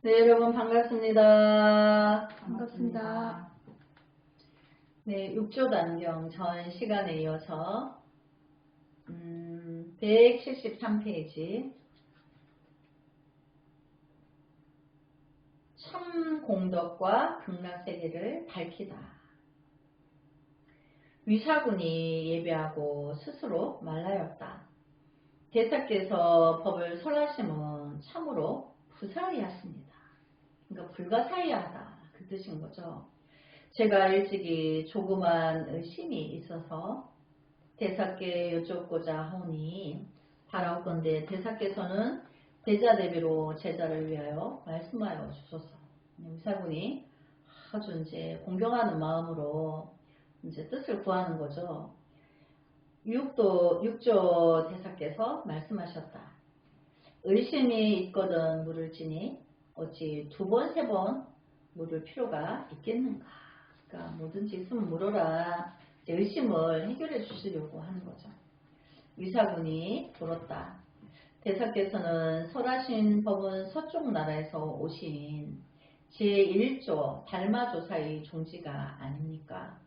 네, 여러분 반갑습니다. 반갑습니다. 네, 육조단경 전 시간에 이어서 173페이지 참공덕과 극락세계를 밝히다. 위사군이 예배하고 스스로 말하였다. 대사께서 법을 설하심은 참으로 부사의하십니다. 그러니까 불가사의하다 그 뜻인 거죠. 제가 일찍이 조그만 의심이 있어서 대사께 여쭙고자 하오니 바라옵건대 대사께서는 대자대비로 제자를 위하여 말씀하여 주소서. 의사군이 아주 이제 공경하는 마음으로 이제 뜻을 구하는 거죠. 육조 대사께서 말씀하셨다. 의심이 있거든 물을지니 어찌 두 번, 세 번 물을 필요가 있겠는가. 그러니까 뭐든지 있으면 물어라. 의심을 해결해 주시려고 하는 거죠. 위사군이 물었다. 대사께서는 설하신 법은 서쪽 나라에서 오신 제1조 달마조사의 종지가 아닙니까?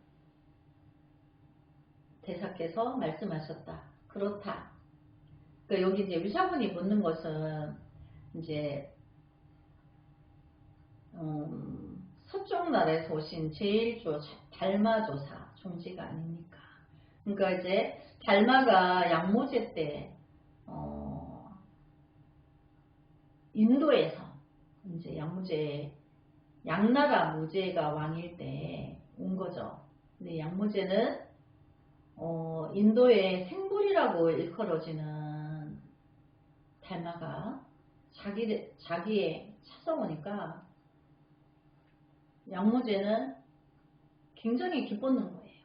대사께서 말씀하셨다. 그렇다. 그러니까 여기 이제 위사군이 묻는 것은 이제 서쪽 나라에서 오신 제1조 달마조사 종지가 아닙니까? 그러니까 이제 달마가 양모제 때 인도에서 이제 양나라 무제가 왕일 때 온 거죠. 근데 양모제는 인도의 생불이라고 일컬어지는 달마가 자기에 찾아오니까 양모제는 굉장히 기뻤는 거예요.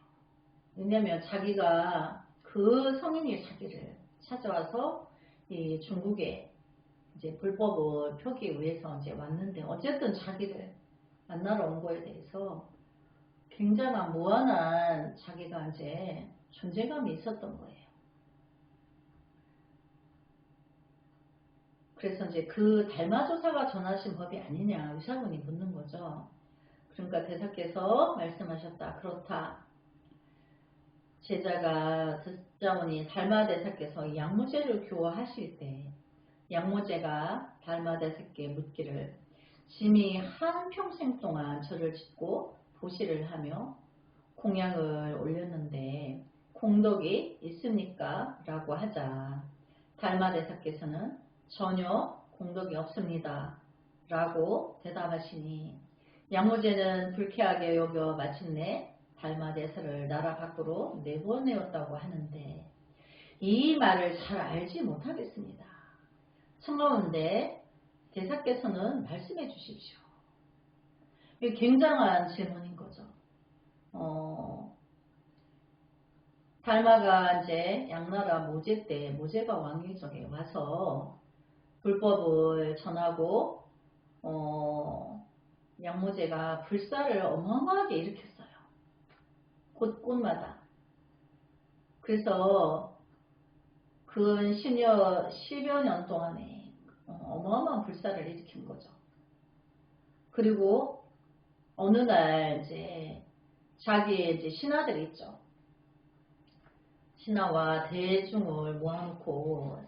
왜냐하면 자기가 그 성인이 자기를 찾아와서 이 중국에 이제 불법을 펴기 위해서 이제 왔는데 어쨌든 자기를 만나러 온 거에 대해서 굉장한 무한한 자기가 이제 존재감이 있었던 거예요. 그래서 이제 그 달마조사가 전하신 법이 아니냐 위사군이 묻는 거죠. 그러니까 대사께서 말씀하셨다. 그렇다. 제자가 듣자오니 달마대사께서 양무제를 교화하실 때 양무제가 달마대사께 묻기를 짐이 한평생 동안 절을 짓고 보시를 하며 공양을 올렸는데 공덕이 있습니까? 라고 하자 달마대사께서는 전혀 공덕이 없습니다. 라고 대답하시니 양무제는 불쾌하게 여겨 마침내 달마대사를 나라 밖으로 내보내었다고 하는데 이 말을 잘 알지 못하겠습니다. 청하온데 대사께서는 말씀해 주십시오. 이게 굉장한 질문인 거죠. 달마가 이제 양나라 모제 때 모제가 왕위 쪽에 와서 불법을 전하고 양모제가 불사를 어마어마하게 일으켰어요. 곳곳마다. 그래서 근 10여 년 동안에 어마어마한 불사를 일으킨 거죠. 그리고 어느 날 이제 자기의 이제 신하들이 있죠. 신하와 대중을 모아놓고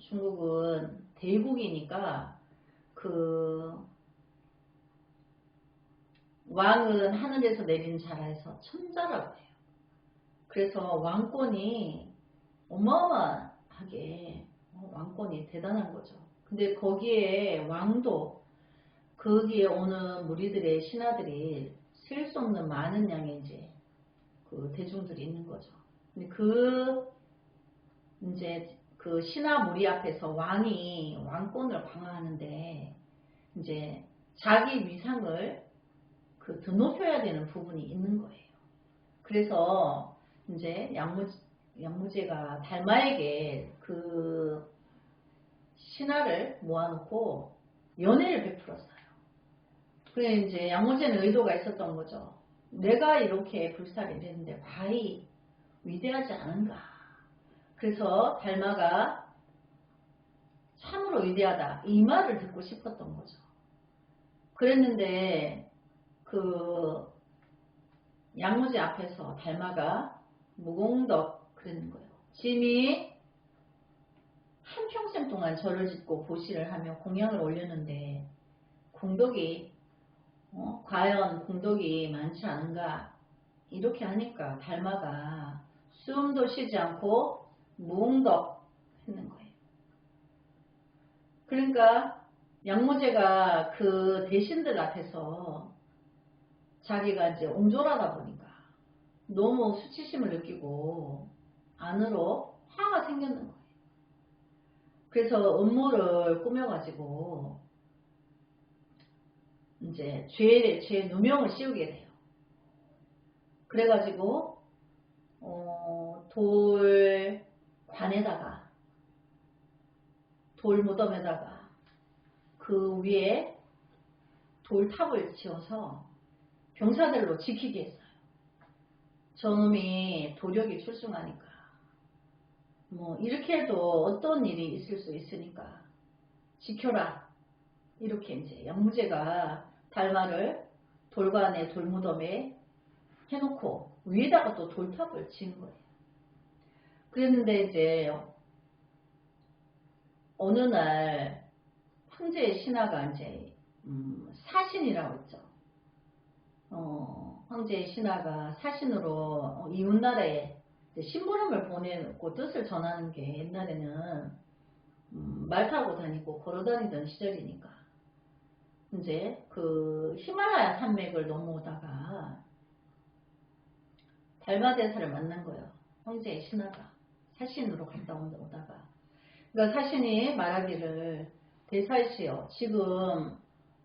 중국은 대국이니까 그 왕은 하늘에서 내린 자라에서 천자라고 해요. 그래서 왕권이 어마어마하게 왕권이 대단한 거죠. 근데 거기에 왕도 거기에 오는 무리들의 신하들이 셀 수 없는 많은 양의 이제 그 대중들이 있는 거죠. 근데 이제 그 신하 무리 앞에서 왕이 왕권을 방어하는데 이제 자기 위상을 드높여야 되는 부분이 있는 거예요. 그래서 이제 양무제가 달마에게 그 신하를 모아놓고 연애를 베풀었어요. 그래 이제 양무제는 의도가 있었던 거죠. 내가 이렇게 불사를 이랬는데 과히 위대하지 않은가. 그래서 달마가 참으로 위대하다. 이 말을 듣고 싶었던 거죠. 그랬는데 그 양무지 앞에서 달마가 무공덕 그랬는 거예요. 짐이 한평생 동안 절을 짓고 보시를 하며 공양을 올렸는데 공덕이 과연 공덕이 많지 않은가 이렇게 하니까 달마가 숨도 쉬지 않고 무공덕 했는 거예요. 그러니까 양무제가 그 대신들 앞에서 자기가 이제 옹졸하다 보니까 너무 수치심을 느끼고 안으로 화가 생겼는 거예요. 그래서 음모를 꾸며가지고 이제 죄 누명을 씌우게 돼요. 그래가지고 돌관에다가 돌 무덤에다가 그 위에 돌탑을 지어서 병사들로 지키게 했어요. 저놈이 도력이 출중하니까 뭐 이렇게 해도 어떤 일이 있을 수 있으니까 지켜라. 이렇게 이제 양무제가 달마를 돌관의 돌무덤에 해놓고 위에다가 또 돌탑을 지은 거예요. 그랬는데 이제 어느 날 황제의 신하가 이제 사신이라고 했죠. 황제의 신하가 사신으로 이웃나라에 심부름을 보내고 뜻을 전하는 게 옛날에는 말 타고 다니고 걸어 다니던 시절이니까 이제 그 히말라야 산맥을 넘어오다가 달마대사를 만난 거예요. 황제의 신하가 사신으로 갔다 오다가 그러니까 사신이 말하기를 대사이시여 지금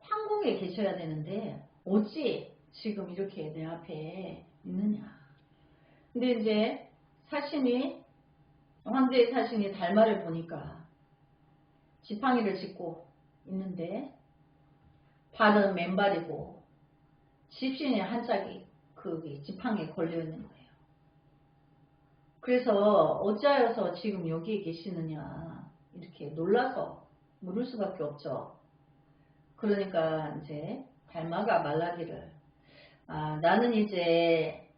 황궁에 계셔야 되는데 어찌 지금 이렇게 내 앞에 있느냐. 근데 이제 황제의 사신이 달마를 보니까 지팡이를 짚고 있는데 발은 맨발이고 집신의 한 짝이 그 지팡이에 걸려 있는 거예요. 그래서 어찌하여서 지금 여기에 계시느냐 이렇게 놀라서 물을 수밖에 없죠. 그러니까 이제 달마가 말하기를 나는 이제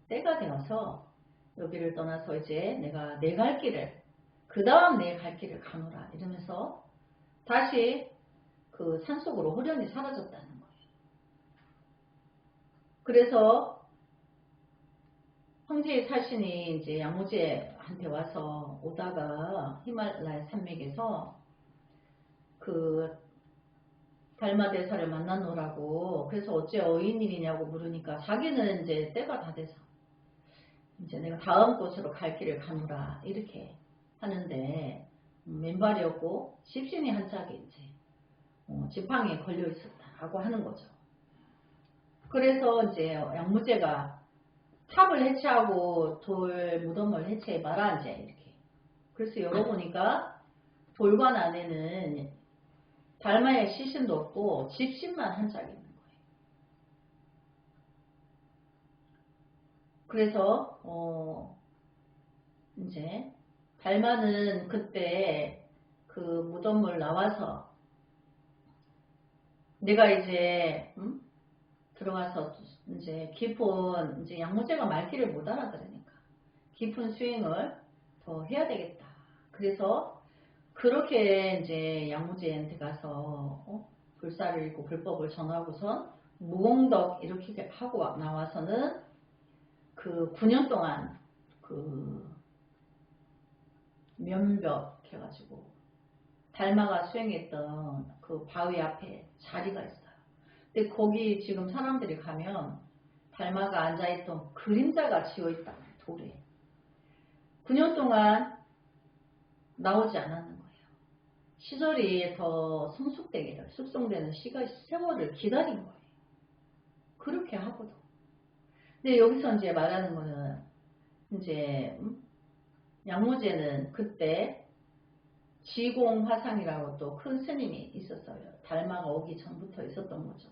때가 되어서 여기를 떠나서 이제 내가 내 갈 길을 그 다음 내 갈 길을 가노라 이러면서 다시 그 산속으로 호련히 사라졌다는 거예요. 그래서 황제의 사신이 이제 양무제한테 와서 오다가 히말라야 산맥에서 그 달마대사를 만나노라고 그래서 어째 어인일이냐고 물으니까 자기는 이제 때가 다 돼서 이제 내가 다음 곳으로 갈 길을 가노라 이렇게 하는데 맨발이었고 집신이 한 짝이 이제 지팡이에 걸려 있었다라고 하는 거죠. 그래서 이제 양무제가 탑을 해체하고 돌 무덤을 해체해 마라 이제 이렇게. 그래서 열어보니까 돌관 안에는 달마의 시신도 없고 집신만 한 짝이 있는 거예요. 그래서 이제 달마는 그때 그 무덤을 나와서 내가 이제 들어가서 이제 깊은 이제 양무제가 말귀를 못 알아들으니까 깊은 수행을 더 해야 되겠다. 그래서 그렇게 이제 양무제한테 가서 불사를 읽고 불법을 전하고선 무공덕 이렇게 하고 나와서는 그 9년 동안 그 면벽 해가지고 달마가 수행했던 그 바위 앞에 자리가 있어요. 근데 거기 지금 사람들이 가면 달마가 앉아있던 그림자가 지어있다. 돌에. 9년 동안 나오지 않았는 거예요. 시절이 더 성숙되기를 숙성되는 세월을 기다린 거예요. 그렇게 하고도. 근데 여기서 이제 말하는 거는 이제 양무제는 그때 지공화상이라고 또 큰 스님이 있었어요. 달마가 오기 전부터 있었던 거죠.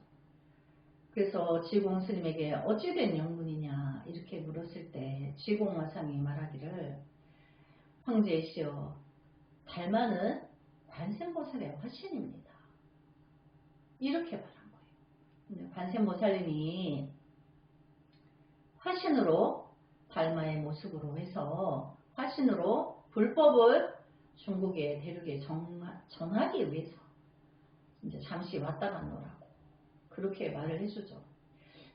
그래서 지공 스님에게 어찌된 영문이냐 이렇게 물었을 때 지공화상이 말하기를 황제시여 달마는 관세음보살의 화신입니다. 이렇게 말한 거예요. 관세음보살님이 화신으로 달마의 모습으로 해서 화신으로 불법을 중국의 대륙에 전하기 위해서 이제 잠시 왔다 갔노라고 그렇게 말을 해주죠.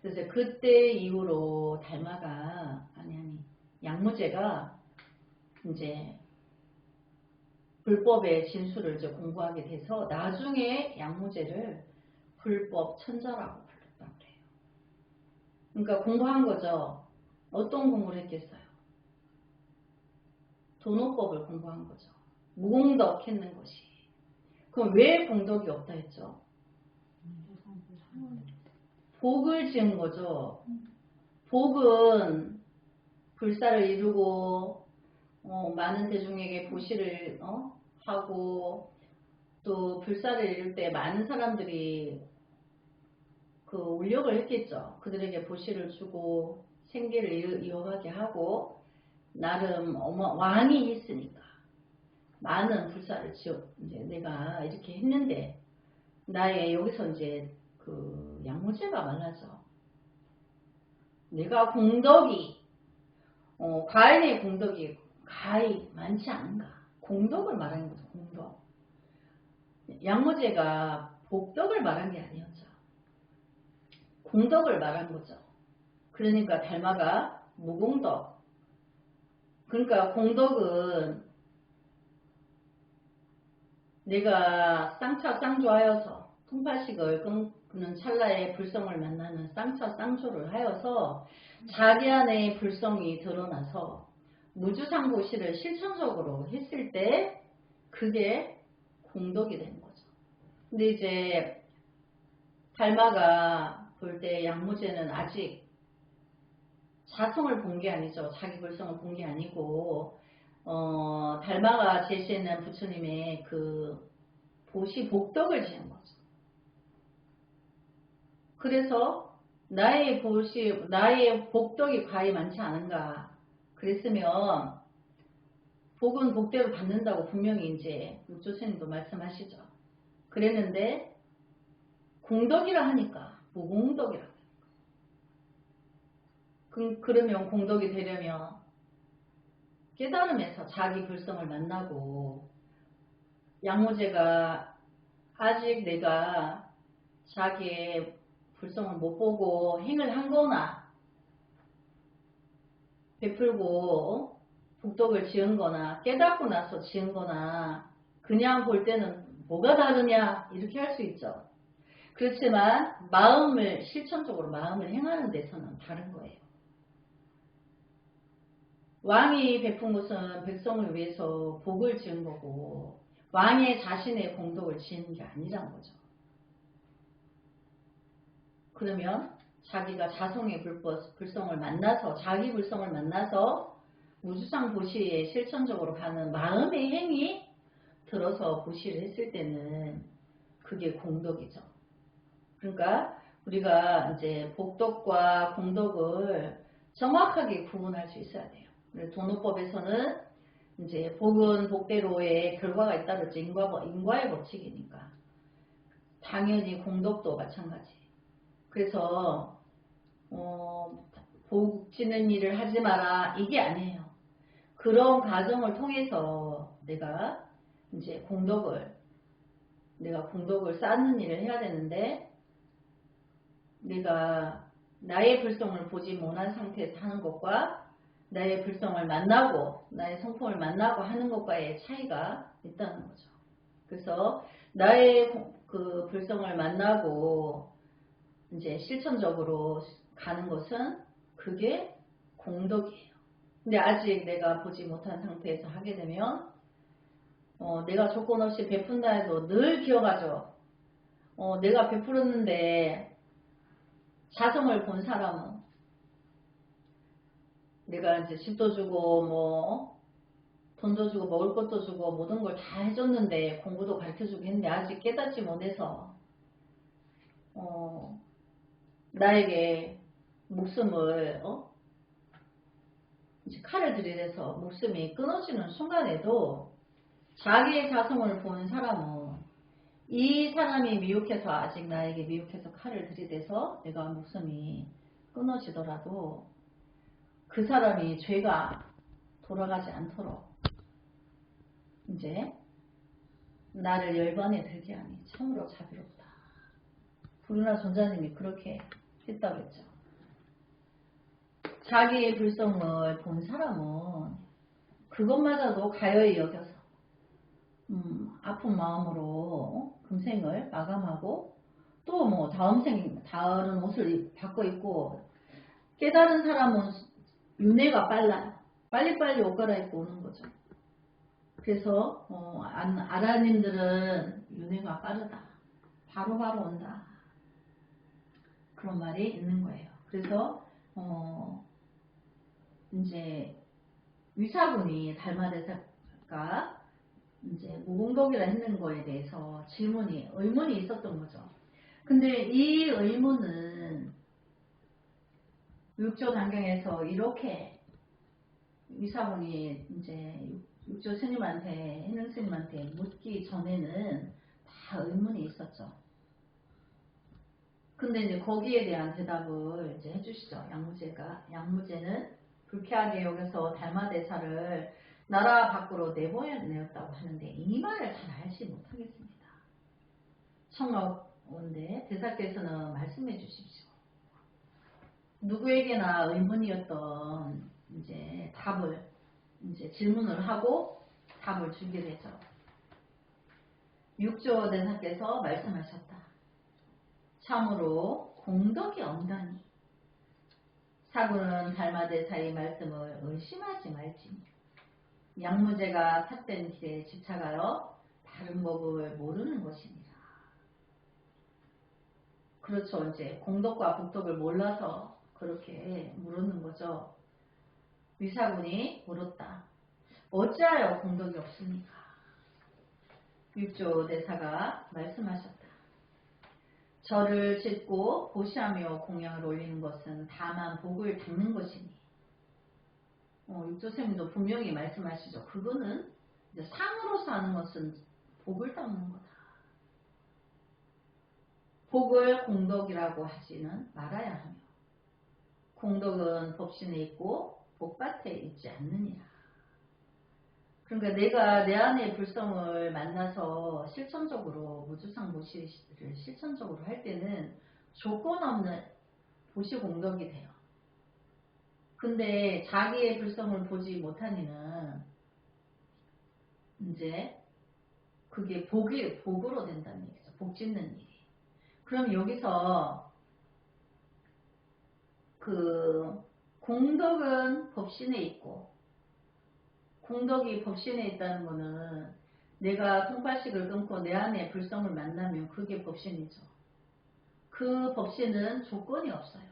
그래서 그때 이후로 달마가 양무제가 이제 불법의 진수를 이제 공부하게 돼서 나중에 양무제를 불법 천자라고 불렀다고 그래요. 그러니까 공부한 거죠. 어떤 공부를 했겠어요? 도노법을 공부한 거죠. 무공덕 했는 것이. 그럼 왜 공덕이 없다 했죠? 복을 지은 거죠. 복은 불사를 이루고 많은 대중에게 보시를 하고 또 불사를 이룰 때 많은 사람들이 그 울력을 했겠죠. 그들에게 보시를 주고 생계를 이어가게 하고 나름 왕이 있으니까 많은 불사를 이제 내가 이렇게 했는데 나의 여기서 이제 그 양무제가 말하죠. 내가 공덕이 가인의 공덕이 가히 많지 않은가. 공덕을 말하는 거죠. 공덕. 양무제가 복덕을 말한 게 아니었죠. 공덕을 말한 거죠. 그러니까 달마가 무공덕. 그러니까 공덕은 내가 쌍차 쌍조하여서 통파식을 끊는 찰나에 불성을 만나는 쌍차 쌍조를 하여서 자기 안에 불성이 드러나서 무주상고시를 실천적으로 했을 때 그게 공덕이 되는 거죠. 근데 이제 달마가 볼 때 양무제는 아직 자성을 본 게 아니죠. 자기 불성을 본 게 아니고 달마가 제시하는 부처님의 그 보시 복덕을 지은 거죠. 그래서 나의 복덕이 과히 많지 않은가. 그랬으면 복은 복대로 받는다고 분명히 이제 육조스님도 말씀하시죠. 그랬는데 공덕이라 하니까 무공덕이라 하니까. 그러면 공덕이 되려면 깨달음에서 자기 불성을 만나고 양무제가 아직 내가 자기의 불성을 못 보고 행을 한 거나 베풀고 복덕을 지은 거나 깨닫고 나서 지은 거나 그냥 볼 때는 뭐가 다르냐 이렇게 할 수 있죠. 그렇지만 마음을 실천적으로 마음을 행하는 데서는 다른 거예요. 왕이 베푼 것은 백성을 위해서 복을 지은 거고 왕의 자신의 공덕을 지은 게 아니란 거죠. 그러면 자기가 자성의 불성을 만나서 자기 불성을 만나서 무주상 보시에 실천적으로 하는 마음의 행위 들어서 보시를 했을 때는 그게 공덕이죠. 그러니까 우리가 이제 복덕과 공덕을 정확하게 구분할 수 있어야 돼요. 도노법에서는 이제 복은 복대로의 결과가 있다 그랬죠. 인과의 법칙이니까. 당연히 공덕도 마찬가지. 그래서 복 지는 일을 하지 마라 이게 아니에요. 그런 과정을 통해서 내가 공덕을 쌓는 일을 해야 되는데 내가 나의 불성을 보지 못한 상태에서 하는 것과 나의 불성을 만나고 나의 성품을 만나고 하는 것과의 차이가 있다는 거죠. 그래서 나의 그 불성을 만나고 이제 실천적으로 가는 것은 그게 공덕이에요. 근데 아직 내가 보지 못한 상태에서 하게 되면 내가 조건 없이 베푼다 해도 늘 기억하죠. 내가 베풀었는데 자성을 본 사람은 내가 이제 집도 주고 돈도 주고 먹을 것도 주고 모든 걸 다 해줬는데 공부도 가르쳐주고 했는데 아직 깨닫지 못해서 나에게 목숨을 이제 칼을 들이대서 목숨이 끊어지는 순간에도 자기의 자성을 보는 사람은 이 사람이 미혹해서 아직 나에게 미혹해서 칼을 들이대서 내가 목숨이 끊어지더라도 그 사람이 죄가 돌아가지 않도록 이제 나를 열반에 들게 하니 참으로 자비롭다. 불운한 존자님이 그렇게 했다고 했죠. 자기의 불성을 본 사람은 그것마저도 가여이 여겨서 아픈 마음으로 금생을 마감하고 또 뭐 다른 옷을 바꿔 입고 깨달은 사람은 윤회가 빨라요. 빨리빨리 옷 갈아입고 오는 거죠. 그래서 아라님들은 윤회가 빠르다. 바로바로 온다. 그런 말이 있는 거예요. 그래서 이제 위사군이 달마대사가 이제 무공덕이라 했는 거에 대해서 의문이 있었던 거죠. 근데 이 의문은 육조 단경에서 이렇게 위사군이 이제 육조 스님한테, 해능 스님한테 묻기 전에는 다 의문이 있었죠. 근데 이제 거기에 대한 대답을 이제 해주시죠. 양무제는 불쾌하게 여겨서 달마대사를 나라 밖으로 내보내었다고 하는데 이 말을 잘 알지 못하겠습니다. 청하온데 대사께서는 말씀해 주십시오. 누구에게나 의문이었던 이제 질문을 하고 답을 주게 되죠. 육조 대사께서 말씀하셨다. 참으로 공덕이 없다니 사구는 달마대사의 말씀을 의심하지 말지니 양무제가 삿된 길에 집착하여 다른 법을 모르는 것이니라. 그렇죠. 이제 공덕과 복덕을 몰라서 그렇게 물었는 거죠. 위사군이 물었다. 어찌하여 공덕이 없습니까? 육조 대사가 말씀하셨다. 절을 짓고 보시하며 공양을 올리는 것은 다만 복을 닦는 것이니 육조스님도 분명히 말씀하시죠. 그거는 이제 상으로서 하는 것은 복을 닦는 거다. 복을 공덕이라고 하지는 말아야 하며 공덕은 법신에 있고 복밭에 있지 않느니라. 그러니까 내가 내 안의 불성을 만나서 실천적으로 무주상 보시를 실천적으로 할 때는 조건 없는 보시 공덕이 돼요. 근데 자기의 불성을 보지 못하니는 이제 그게 복으로 된다는 얘기죠. 복 짓는 일이. 그럼 여기서 그 공덕은 법신에 있고 공덕이 법신에 있다는 거는 내가 통발식을 끊고 내 안에 불성을 만나면 그게 법신이죠. 그 법신은 조건이 없어요.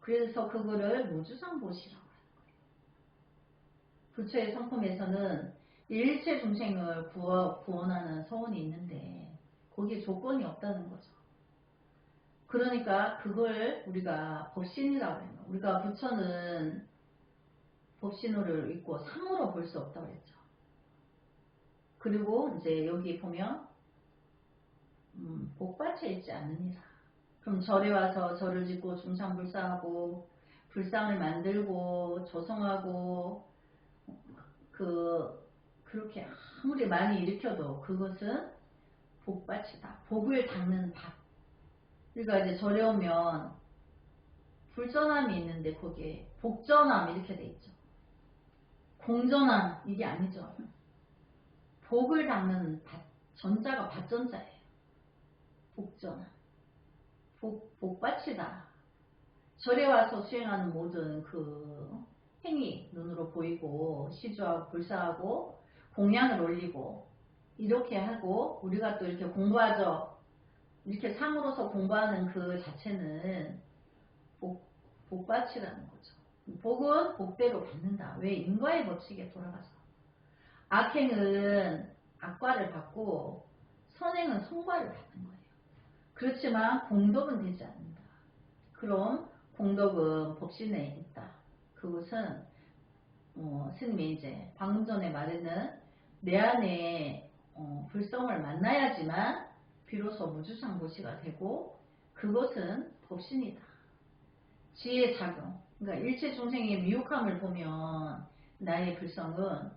그래서 그거를 무주상보시라고 하는 거예요. 부처의 성품에서는 일체 중생을 구원하는 서원이 있는데 거기에 조건이 없다는 거죠. 그러니까 그걸 우리가 법신이라고 해요. 우리가 부처는 법신호를 읽고 상으로 볼 수 없다고 했죠. 그리고 이제 여기 보면 복받쳐 있지 않느니라. 그럼 절에 와서 절을 짓고 중상불사하고 불상을 만들고 조성하고 그렇게 아무리 많이 일으켜도 그것은 복받치다. 복을 닦는 밭. 그러니까 이제 절에 오면 불전함이 있는데 거기에 복전함 이렇게 돼 있죠. 공전함 이게 아니죠. 복을 닦는 밭. 전자가 밭전자예요. 복전함. 복받치다. 절에 와서 수행하는 모든 그 행위 눈으로 보이고 시주하고 불사하고 공양을 올리고 이렇게 하고 우리가 또 이렇게 공부하죠. 이렇게 상으로서 공부하는 그 자체는 복받치라는 거죠. 복은 복대로 받는다. 왜? 인과의 법칙에 돌아가서. 악행은 악과를 받고 선행은 선과를 받는 거예요. 그렇지만 공덕은 되지 않는다. 그럼 공덕은 법신에 있다. 그것은 스님이 이제 방금 전에 말했는 내 안에 불성을 만나야지만 비로소 무주상보시가 되고 그것은 법신이다. 지혜 작용. 그러니까 일체 중생의 미혹함을 보면 나의 불성은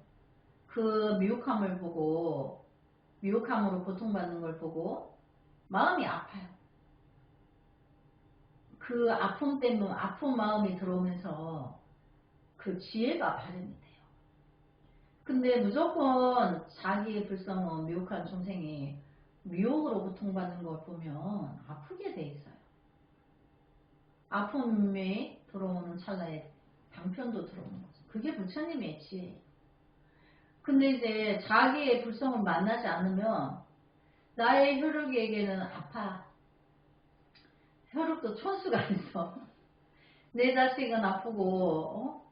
그 미혹함을 보고 미혹함으로 고통받는 걸 보고 마음이 아파요. 그 아픔 때문에 아픈 마음이 들어오면서 그 지혜가 발현이 돼요. 근데 무조건 자기의 불성은 미혹한 중생이 미혹으로 고통받는 걸 보면 아프게 돼 있어요. 아픔이 들어오는 찰나에 방편도 들어오는 거죠. 그게 부처님의 지혜예요. 근데 이제 자기의 불성을 만나지 않으면 나의 혈육에게는 아파. 혈육도 촌수가 있어. 내 자식은 아프고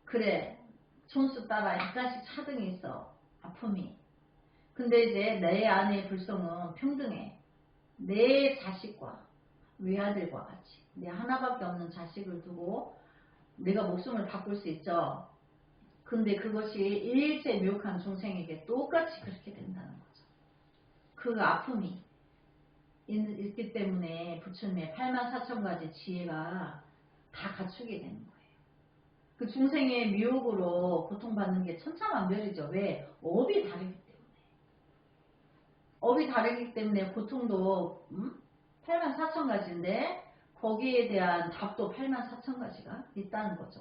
그래 촌수 따라 이 자식 차등이 있어. 아픔이. 근데 이제 내 안의 불성은 평등해. 내 자식과 외아들과 같이 내 하나밖에 없는 자식을 두고 내가 목숨을 바꿀 수 있죠. 근데 그것이 일체 미혹한 중생에게 똑같이 그렇게 된다는 거죠. 그 아픔이 있기 때문에 부처님의 84,000가지 지혜가 다 갖추게 되는 거예요. 그 중생의 미혹으로 고통받는 게 천차만별이죠. 왜? 업이 다르기 때문에. 업이 다르기 때문에 고통도 84,000가지인데 거기에 대한 답도 84,000가지가 있다는 거죠.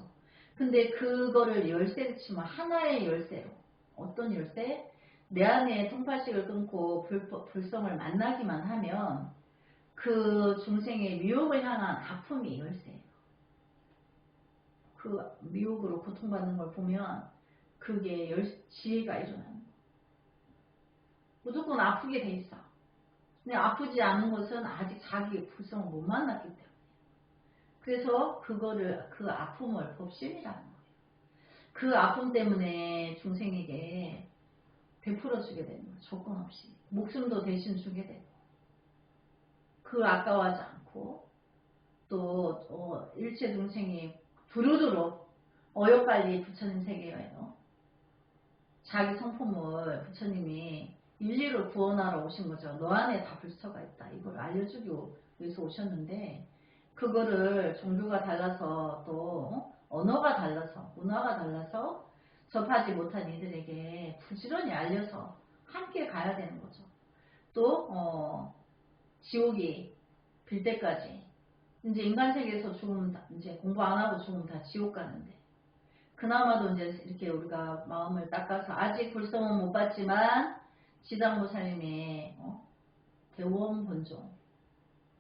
근데 그거를 열쇠를 치면 하나의 열쇠로 어떤 열쇠? 내 안에 통팔식을 끊고 불성을 만나기만 하면 그 중생의 미혹을 향한 아픔이 열쇠예요. 그 미혹으로 고통받는 걸 보면 그게 지혜가 일어나는 거예요. 무조건 아프게 돼 있어. 근데 아프지 않은 것은 아직 자기의 불성을 못 만났기 때문에. 그래서 그 아픔을 법신이라는 거예요. 그 아픔 때문에 중생에게 베풀어 주게 되는 거예요. 조건 없이. 목숨도 대신 주게 되고. 그 아까워하지 않고 또 일체 중생이 두루두루 어여빨리 부처님 세계예요. 자기 성품을 부처님이 인리로 구원하러 오신 거죠. 너 안에 다 불서가 있다. 이걸 알려주기 위해서 오셨는데 그거를 종교가 달라서 또 언어가 달라서 문화가 달라서 접하지 못한 이들에게 부지런히 알려서 함께 가야 되는 거죠. 또 지옥이 빌 때까지 이제 인간 세계에서 죽으면 이제 공부 안 하고 죽으면 다 지옥 가는데 그나마도 이제 이렇게 우리가 마음을 닦아서 아직 불성은 못 받지만 지장보살님의 대원 본종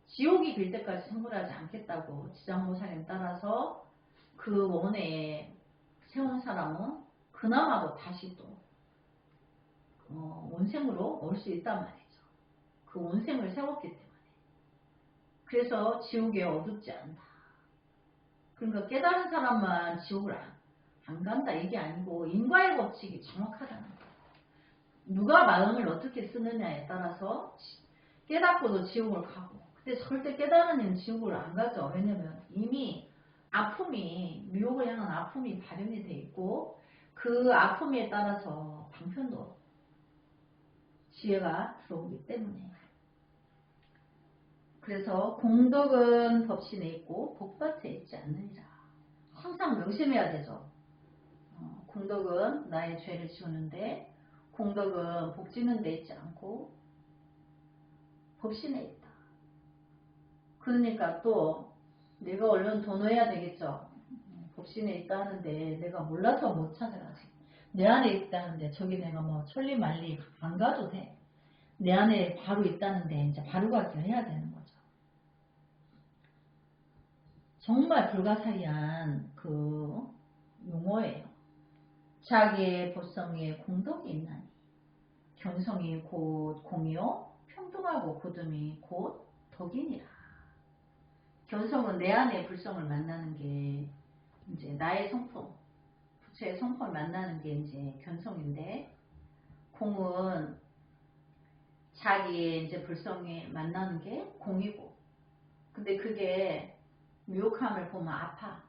지옥이 빌 때까지 생불하지 않겠다고 지장보살님 따라서 그 원에 세운 사람은 그나마도 다시 또 원생으로 올 수 있단 말이죠. 그 원생을 세웠기 때문에. 그래서 지옥에 어둡지 않다. 그러니까 깨달은 사람만 지옥을 안 간다 이게 아니고 인과의 법칙이 정확하다는 거예요. 누가 마음을 어떻게 쓰느냐에 따라서 깨닫고도 지옥을 가고 근데 절대 깨달은 이는 지옥을 안 가죠. 왜냐면 이미 아픔이 미혹을 향한 아픔이 발현이 돼 있고 그 아픔에 따라서 방편도 지혜가 들어오기 때문에 그래서 공덕은 법신에 있고 복밭에 있지 않느니라. 항상 명심해야 되죠. 공덕은 나의 죄를 지우는데 공덕은 복지는 데 있지 않고 법신에 있다. 그러니까 또 내가 얼른 도노해야 되겠죠. 법신에 있다는데 내가 몰라서 못 찾아가지. 내 안에 있다는데 저기 내가 뭐 천리만리 안 가도 돼. 내 안에 바로 있다는데 이제 바로 가기를 해야 되는 거죠. 정말 불가사의한 그 용어예요. 자기의 보성에 공덕이 있나니 견성이 곧 공이요 평등하고 고듬이 곧 덕이니라. 견성은 내 안의 불성을 만나는 게 이제 나의 성품, 부처의 성품을 만나는 게 이제 견성인데 공은 자기의 이제 불성에 만나는 게 공이고 근데 그게 미혹함을 보면 아파.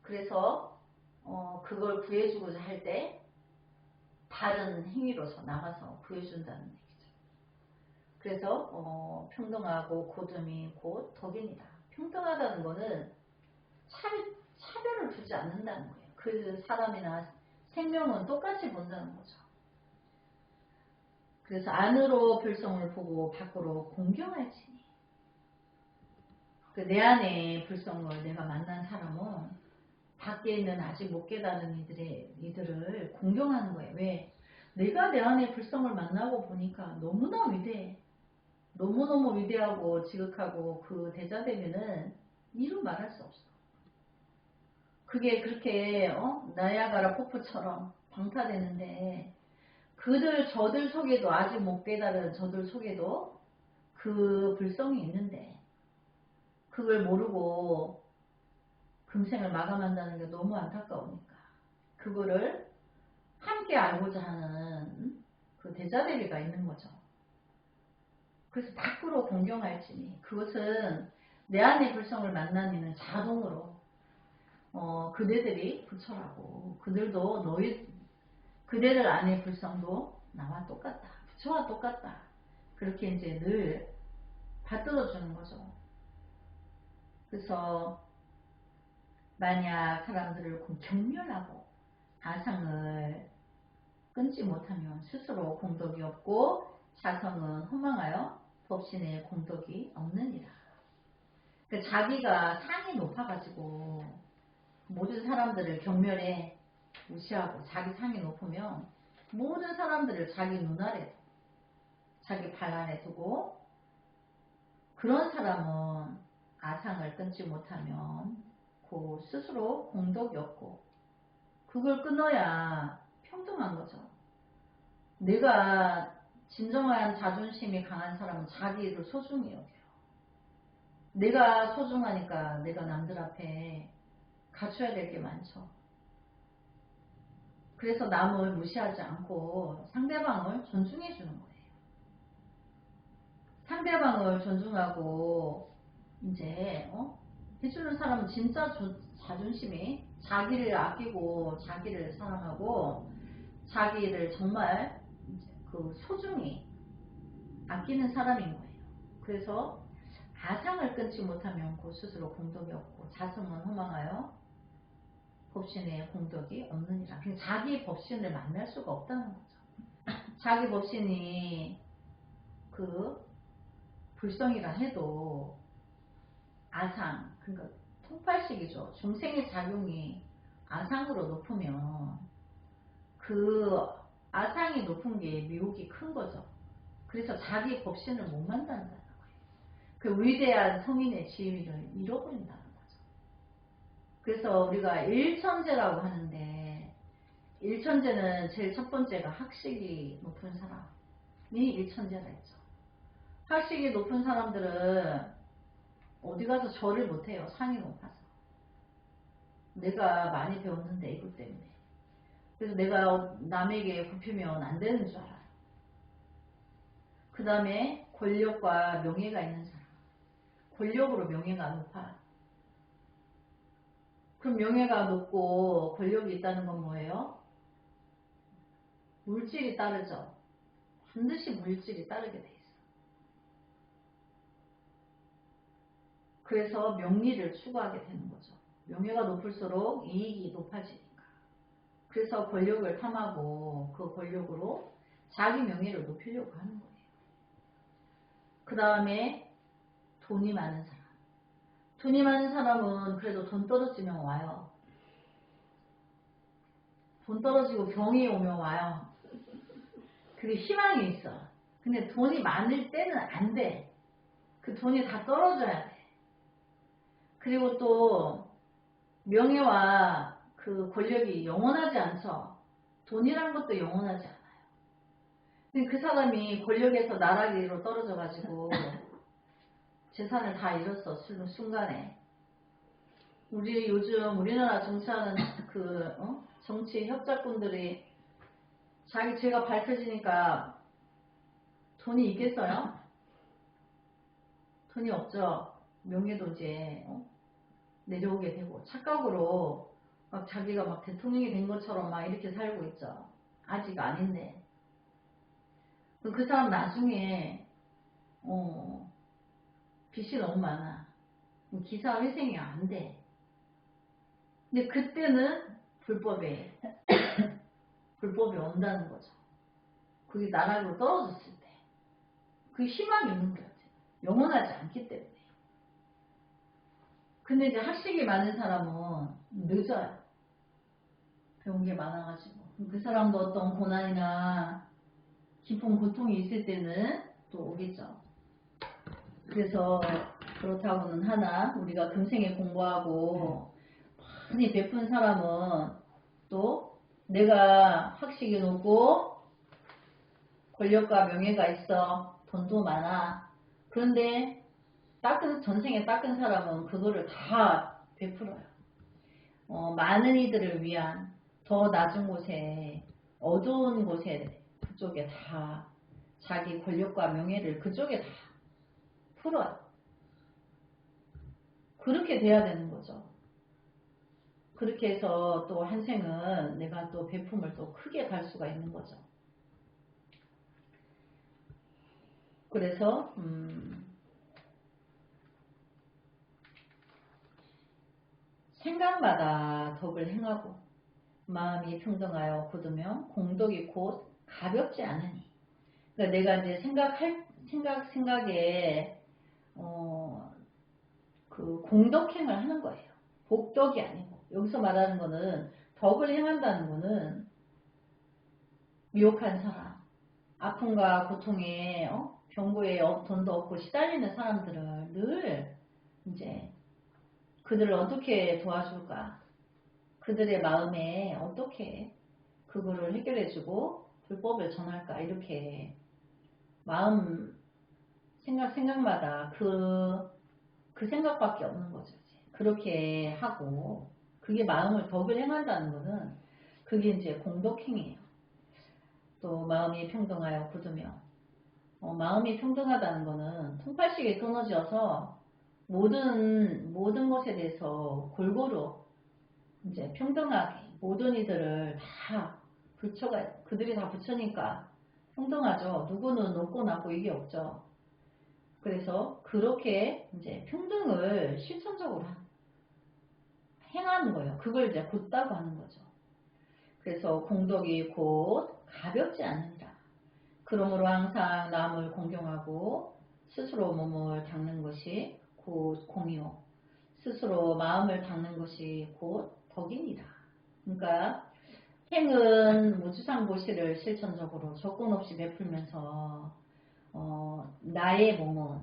그래서 그걸 구해주고자 할 때 다른 행위로서 나가서 구해준다는 얘기죠. 그래서 평등하고 고듬이 곧 덕입니다. 평등하다는 거는 차별을 두지 않는다는 거예요. 그 사람이나 생명은 똑같이 본다는 거죠. 그래서 안으로 불성을 보고 밖으로 공경할지니. 내 안에 불성을 내가 만난 사람은 밖에 있는 아직 못 깨달은 이들을 공경하는 거예요. 왜? 내가 내 안에 불성을 만나고 보니까 너무나 위대해. 너무너무 위대하고 지극하고 그 대자되면은 이루 말할 수 없어. 그게 그렇게 나야가라 폭포처럼 방타되는데 저들 속에도 아직 못 깨달은 저들 속에도 그 불성이 있는데 그걸 모르고 금생을 마감한다는 게 너무 안타까우니까 그거를 함께 알고자 하는 그 대자대비가 있는 거죠. 그래서 밖으로 공경할지니 그것은 내 안의 불성을 만난 이는 자동으로 그대들이 부처라고 그들도 그대들 안의 불성도 나와 똑같다. 부처와 똑같다. 그렇게 이제 늘 받들어 주는 거죠. 그래서 만약 사람들을 경멸하고 아상을 끊지 못하면 스스로 공덕이 없고 자성은 허망하여 법신의 공덕이 없느니라. 그러니까 자기가 상이 높아가지고 모든 사람들을 경멸해 무시하고 자기 상이 높으면 모든 사람들을 자기 눈 아래 자기 발 아래 두고 그런 사람은 아상을 끊지 못하면 그 스스로 공덕이 없고 그걸 끊어야 평등한 거죠. 내가 진정한 자존심이 강한 사람은 자기를 소중히 여겨요. 내가 소중하니까 내가 남들 앞에 갖춰야 될 게 많죠. 그래서 남을 무시하지 않고 상대방을 존중해 주는 거예요. 상대방을 존중하고 이제 해주는 사람은 진짜 자존심이 자기를 아끼고 자기를 사랑하고 자기를 정말 그 소중히 아끼는 사람인 거예요. 그래서 아상을 끊지 못하면 그 스스로 공덕이 없고 자성은 허망하여 법신의 공덕이 없느니라. 그러니까 자기 법신을 만날 수가 없다는 거죠. 자기 법신이 그 불성이라 해도 아상, 그러니까 통팔식이죠. 중생의 작용이 아상으로 높으면 그 아상이 높은 게 미혹이 큰 거죠. 그래서 자기 법신을 못 만난다는 거예요. 그 위대한 성인의 지위를 잃어버린다는 거죠. 그래서 우리가 일천재라고 하는데 일천재는 제일 첫 번째가 학식이 높은 사람이 일천재라 했죠. 학식이 높은 사람들은 어디 가서 절을 못해요. 상이 높아서. 내가 많이 배웠는데 이것 때문에. 그래서 내가 남에게 굽히면 안 되는 줄 알아요. 그 다음에 권력과 명예가 있는 사람. 권력으로 명예가 높아. 그럼 명예가 높고 권력이 있다는 건 뭐예요? 물질이 따르죠. 반드시 물질이 따르게 돼 있어. 그래서 명리를 추구하게 되는 거죠. 명예가 높을수록 이익이 높아지니까. 그래서 권력을 탐하고 그 권력으로 자기 명예를 높이려고 하는 거예요. 그 다음에 돈이 많은 사람. 돈이 많은 사람은 그래도 돈 떨어지면 와요. 돈 떨어지고 병이 오면 와요. 그게 희망이 있어. 근데 돈이 많을 때는 안 돼. 그 돈이 다 떨어져야 돼. 그리고 또 명예와 그 권력이 영원하지 않죠. 돈이란 것도 영원하지 않아요. 근데 그 사람이 권력에서 나락으로 떨어져 가지고 재산을 다 잃었어. 순간에. 요즘 우리나라 정치하는 정치 협작꾼들이 자기 죄가 밝혀지니까 돈이 있겠어요? 돈이 없죠. 명예도 이제 내려오게 되고 착각으로 막 자기가 막 대통령이 된 것처럼 막 이렇게 살고 있죠. 아직 아닌데. 그 사람 나중에 빚이 너무 많아. 기사 회생이 안 돼. 근데 그때는 불법이 온다는 거죠. 그게 나락으로 떨어졌을 때. 그 희망이 있는 것 같아요. 영원하지 않기 때문에. 근데 이제 학식이 많은 사람은 늦어요. 배운 게 많아가지고. 그 사람도 어떤 고난이나 깊은 고통이 있을 때는 또 오겠죠. 그래서 그렇다고는 하나 우리가 금생에 공부하고 많이 베푼 사람은 또 내가 학식이 높고 권력과 명예가 있어. 돈도 많아. 그런데 전생에 닦은 사람은 그거를 다 베풀어요. 많은 이들을 위한 더 낮은 곳에 어두운 곳에 그쪽에 다 자기 권력과 명예를 그쪽에 다 풀어요. 그렇게 돼야 되는 거죠. 그렇게 해서 또 한 생은 내가 또 베품을 또 크게 갈 수가 있는 거죠. 그래서 생각마다 덕을 행하고 마음이 평등하여 굳으면 공덕이 곧 가볍지 않으니. 그러니까 내가 이제 생각에 그 공덕행을 하는 거예요. 복덕이 아니고. 여기서 말하는 거는 덕을 행한다는 거는 미혹한 사람, 아픔과 고통에 병고에 돈도 없고 시달리는 사람들을 늘 이제 그들을 어떻게 도와줄까? 그들의 마음에 어떻게 그거를 해결해주고 불법을 전할까? 이렇게 마음 생각마다 그 생각밖에 없는 거죠. 그렇게 하고 그게 마음을 덕을 행한다는 거는 그게 이제 공덕행이에요. 또 마음이 평등하여 굳으며 마음이 평등하다는 거는 통팔식이 끊어져서 모든 것에 대해서 골고루 이제 평등하게 모든 이들을 다 그들이 다 부처니까 평등하죠. 누구는 높고 낮고 이게 없죠. 그래서 그렇게 이제 평등을 실천적으로 행하는 거예요. 그걸 이제 곧다고 하는 거죠. 그래서 공덕이 곧 가볍지 않으니라. 그러므로 항상 남을 공경하고 스스로 몸을 닦는 것이 곧 공이요. 스스로 마음을 닦는 것이 곧 덕이니라. 그러니까 행은 무주상보시를 실천적으로 조건 없이 베풀면서 나의 몸은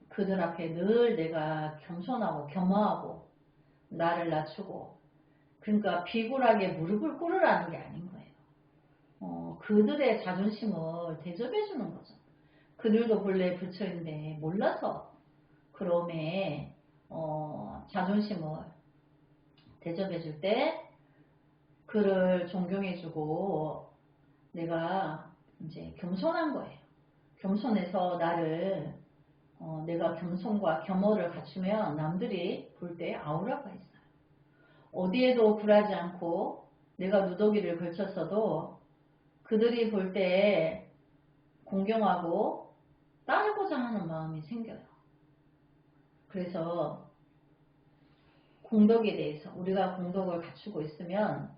그들 앞에 늘 내가 겸손하고 겸허하고 나를 낮추고 그러니까 비굴하게 무릎을 꿇으라는 게 아닌 거예요. 그들의 자존심을 대접해 주는 거죠. 그들도 본래 부처인데 몰라서 그럼에 자존심을 대접해 줄 때 그를 존경해 주고 내가 이제 겸손한 거예요. 겸손해서 내가 겸손과 겸허를 갖추면 남들이 볼 때 아우라가 있어요. 어디에도 굴하지 않고 내가 누더기를 걸쳤어도 그들이 볼 때 공경하고 따르고자 하는 마음이 생겨요. 그래서 공덕에 대해서 우리가 공덕을 갖추고 있으면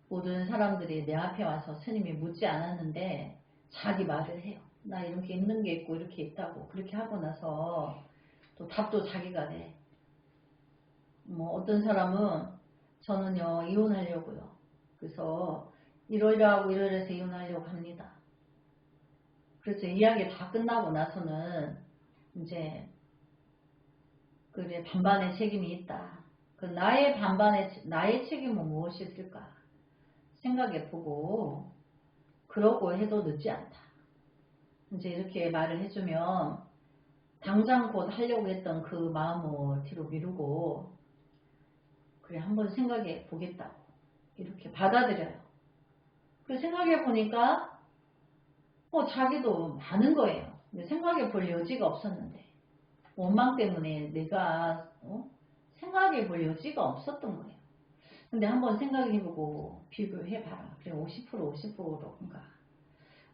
모든 사람들이 내 앞에 와서 스님이 묻지 않았는데 자기 말을 해요. 나 이렇게 있는 게 있고 이렇게 있다고 그렇게 하고 나서 또 답도 자기가 내. 어떤 사람은 저는요 이혼하려고요. 그래서 이러이러하고 이러이러해서 이혼하려고 합니다. 그래서 이야기 다 끝나고 나서는 이제 그래 반반의 책임이 있다. 그 나의 책임은 무엇이 있을까 생각해 보고 그러고 해도 늦지 않다. 이제 이렇게 말을 해주면 당장 곧 하려고 했던 그 마음을 뒤로 미루고 그래 한번 생각해 보겠다고 이렇게 받아들여요. 그 생각해 보니까 자기도 많은 거예요. 근데 생각해 볼 여지가 없었는데 원망 때문에 내가 생각해 볼 여지가 없었던 거예요. 근데 한번 생각해보고 비교해봐라. 그래 50% 50%인가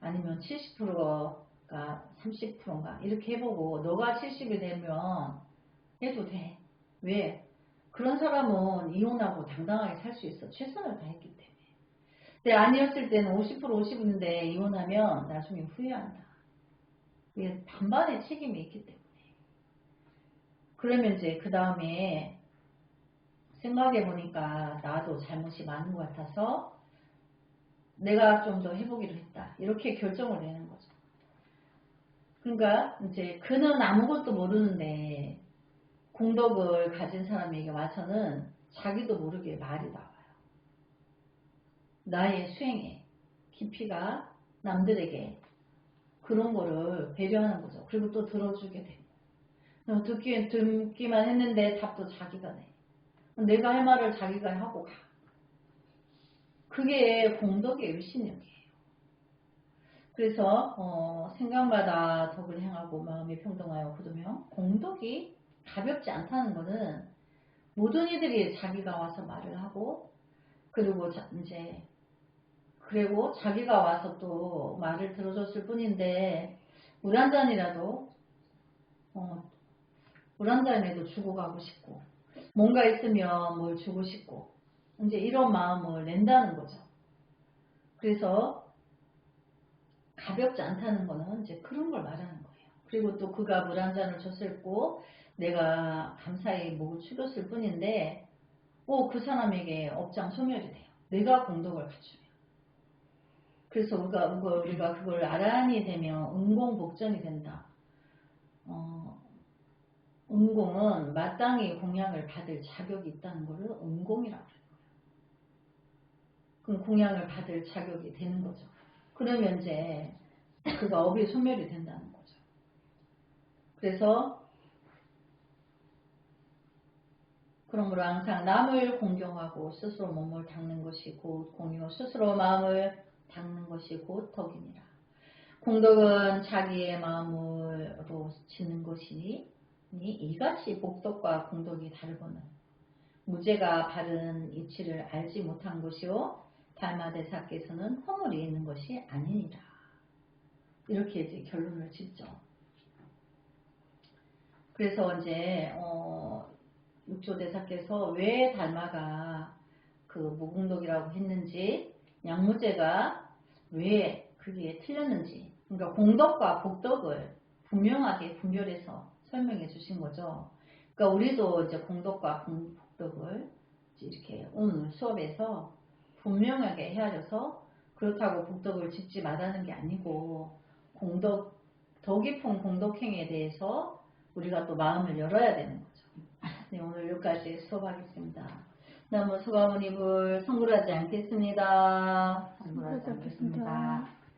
아니면 70%가 30%인가 이렇게 해보고 너가 70이 되면 해도 돼. 왜? 그런 사람은 이혼하고 당당하게 살 수 있어. 최선을 다했기 때문에. 근데 아니었을 때는 50% 50인데 이혼하면 나중에 후회한다. 이게 반반의 책임이 있기 때문에. 그러면 이제 그 다음에 생각해보니까 나도 잘못이 많은 것 같아서 내가 좀 더 해보기로 했다. 이렇게 결정을 내는 거죠. 그러니까 이제 그는 아무것도 모르는데 공덕을 가진 사람에게 와서는 자기도 모르게 말이 나와요. 나의 수행의 깊이가 남들에게 그런 거를 배려하는 거죠. 그리고 또 들어주게 되고 듣기만 했는데 답도 자기가 내. 내가 할 말을 자기가 하고 가. 그게 공덕의 일신력이에요. 그래서 생각마다 덕을 행하고 마음이 평등하여 굳으며 공덕이 가볍지 않다는 것은 모든 이들이 자기가 와서 말을 하고 그리고 그리고 자기가 와서 또 말을 들어줬을 뿐인데 물 한 잔이라도 물 한 잔에도 주고 가고 싶고 뭔가 있으면 뭘 주고 싶고 이제 이런 마음을 낸다는 거죠. 그래서 가볍지 않다는 거는 이제 그런 걸 말하는 거예요. 그리고 또 그가 물 한 잔을 줬을 고 내가 감사히 목을 축였을 뿐인데 그 사람에게 업장 소멸이 돼요. 내가 공덕을 갖추면. 그래서 우리가 그걸 알아니 되면 은공복전이 된다. 은공은 마땅히 공양을 받을 자격이 있다는 것을 은공이라고 해요. 그럼 공양을 받을 자격이 되는 거죠. 그러면 이제 그가 업이 소멸이 된다는 거죠. 그래서 그러므로 항상 남을 공경하고 스스로 몸을 닦는 것이 곧 공유, 스스로 마음을 닦는 것이 곧 덕이니라. 공덕은 자기의 마음으로 짓는 것이니 이같이 복덕과 공덕이 다르거늘 무죄가 바른 이치를 알지 못한 것이요 달마대사께서는 허물이 있는 것이 아니니라. 이렇게 이제 결론을 짓죠. 그래서 이제 육조대사께서 왜 달마가 그 무공덕이라고 했는지 양무제가 왜 그게 틀렸는지 그러니까 공덕과 복덕을 분명하게 분별해서 설명해 주신 거죠. 그러니까 우리도 이제 공덕과 복덕을 이렇게 오늘 수업에서 분명하게 헤아려서 그렇다고 복덕을 짓지 말라는 게 아니고 더 깊은 공덕행에 대해서 우리가 또 마음을 열어야 되는 거죠. 네, 오늘 여기까지 수업하겠습니다. 너무 수고하모니불 성불하지 않겠습니다. 성불하지 않겠습니다.